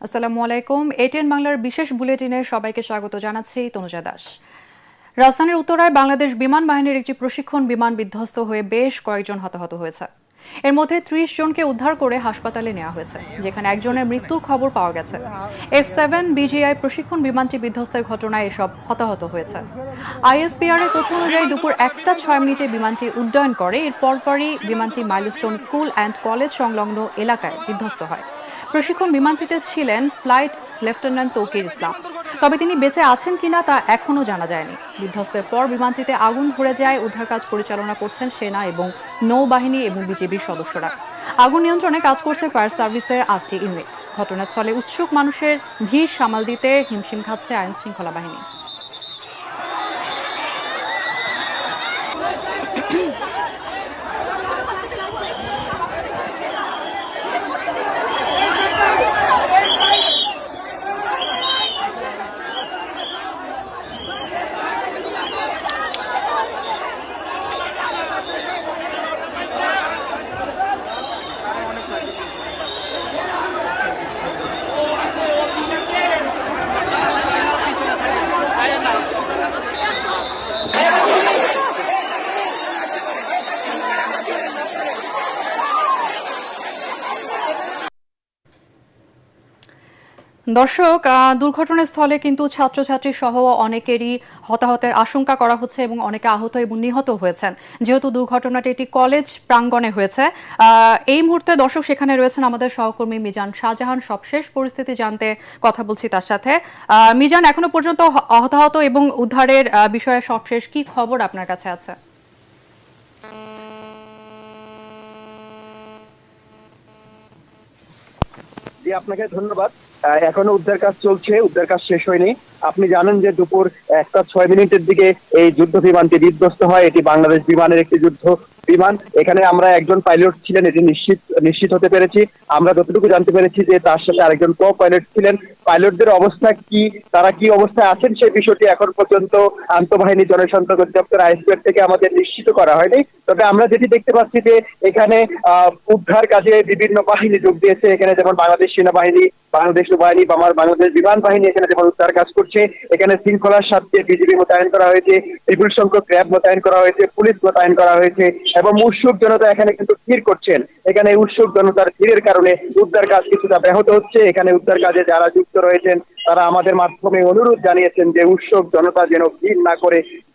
আসসালামু আলাইকুম। এটিএন বাংলার বিশেষ বুলেটিনে সবাইকে স্বাগত জানাচ্ছি তনুজা দাস। রাজধানীর উত্তরায় বাংলাদেশ বিমান বাহিনীর একটি প্রশিক্ষণ বিমান বিধ্বস্ত হয়ে বেশ কয়েকজন হতাহত হয়েছে। এর মধ্যে ৩০ জনকে উদ্ধার করে হাসপাতালে নেওয়া হয়েছে, যেখানে একজনের মৃত্যুর খবর পাওয়া গেছে। F7 বিজিআই প্রশিক্ষণ বিমানটি বিধ্বস্তের ঘটনায় এসব হতাহত হয়েছে। আইএসপিআর এর তথ্য অনুযায়ী দুপুর 1:06 বিমানটি উড্ডয়ন করে। এর পরপরই বিমানটি মাইলস্টোন স্কুল অ্যান্ড কলেজ সংলগ্ন এলাকায় বিধ্বস্ত হয়। প্রশিক্ষণ বিমানটিতে ছিলেন ফ্লাইট লেফটেন্যান্ট তৌকির ইসলাম, তবে তিনি বেঁচে আছেন কিনা তা এখনও জানা যায়নি। বিধ্বস্তের পর বিমানটিতে আগুন ধরে যায়। উদ্ধার কাজ পরিচালনা করছেন সেনা এবং নৌবাহিনী এবং বিজিবির সদস্যরা। আগুন নিয়ন্ত্রণে কাজ করছে ফায়ার সার্ভিসের 8টি ইউনিট। ঘটনাস্থলে উৎসুক মানুষের ভিড় সামাল দিতে হিমশিম খাচ্ছে আইন শৃঙ্খলা বাহিনী। দর্শক, দুর্ঘটনাস্থলে কিন্তু ছাত্রছাত্রী সহ অনেকেরই হতাহতের আশঙ্কা করা হচ্ছে এবং অনেকে আহত এবং নিহত হয়েছেন, যেহেতু দুর্ঘটনাটি একটি কলেজ প্রাঙ্গণে হয়েছে। এই মুহূর্তে দর্শক সেখানে রয়েছেন আমাদের সহকর্মী মিজান শাহজাহান। সবশেষ পরিস্থিতি জানতে কথা বলছি তার সাথে। মিজান, এখনো পর্যন্ত হতাহত এবং উদ্ধারের বিষয়ে সবশেষ কি খবর আপনার কাছে আছে? জি, আপনাকে ধন্যবাদ। এখনো উদ্ধার কাজ চলছে, উদ্ধার কাজ শেষ হয়নি। আপনি জানেন যে দুপুর 1:06 দিকে এই যুদ্ধ বিমানটি বিধ্বস্ত হয়। এটি বাংলাদেশ বিমানের একটি যুদ্ধ বিমান। এখানে আমরা একজন পাইলট ছিলেন, এটি নিশ্চিত হতে পেরেছি। আমরা যতটুকু জানতে পেরেছি যে তার সাথে আরেকজন কো পাইলট ছিলেন। পাইলটদের অবস্থা কি, তারা কি অবস্থায় আছেন সেই বিষয়টি এখন পর্যন্ত আন্তঃবাহিনী জনসংযোগ অধিদপ্তর আইএসপিআর থেকে আমাদের নিশ্চিত করা হয়নি। তবে আমরা যেটি দেখতে পাচ্ছি যে এখানে উদ্ধার কাজে বিভিন্ন বাহিনী যোগ দিয়েছে। এখানে যেমন বাংলাদেশ সেনাবাহিনী, বাংলাদেশ নৌবাহিনী, বাংলাদেশ বিমান বাহিনী এখানে যেমন উদ্ধার কাজ করছে। এখানে শৃঙ্খলার স্বার্থে বিজিবি মোতায়েন করা হয়েছে, বিপুল সংখ্যক র্যাব মোতায়েন করা হয়েছে, পুলিশ মোতায়েন করা হয়েছে এবং উৎসুক জনতা এখানে কিন্তু ভিড় করছেন। এখানে উৎসুক জনতার ভিড়ের কারণে উদ্ধার কাজ কিছুটা ব্যাহত হচ্ছে। এখানে উদ্ধার কাজে যারা যুক্ত রয়েছেন তারা আমাদের মাধ্যমে অনুরোধ জানিয়েছেন যে উৎসুক জনতা যেন ভিড় না করে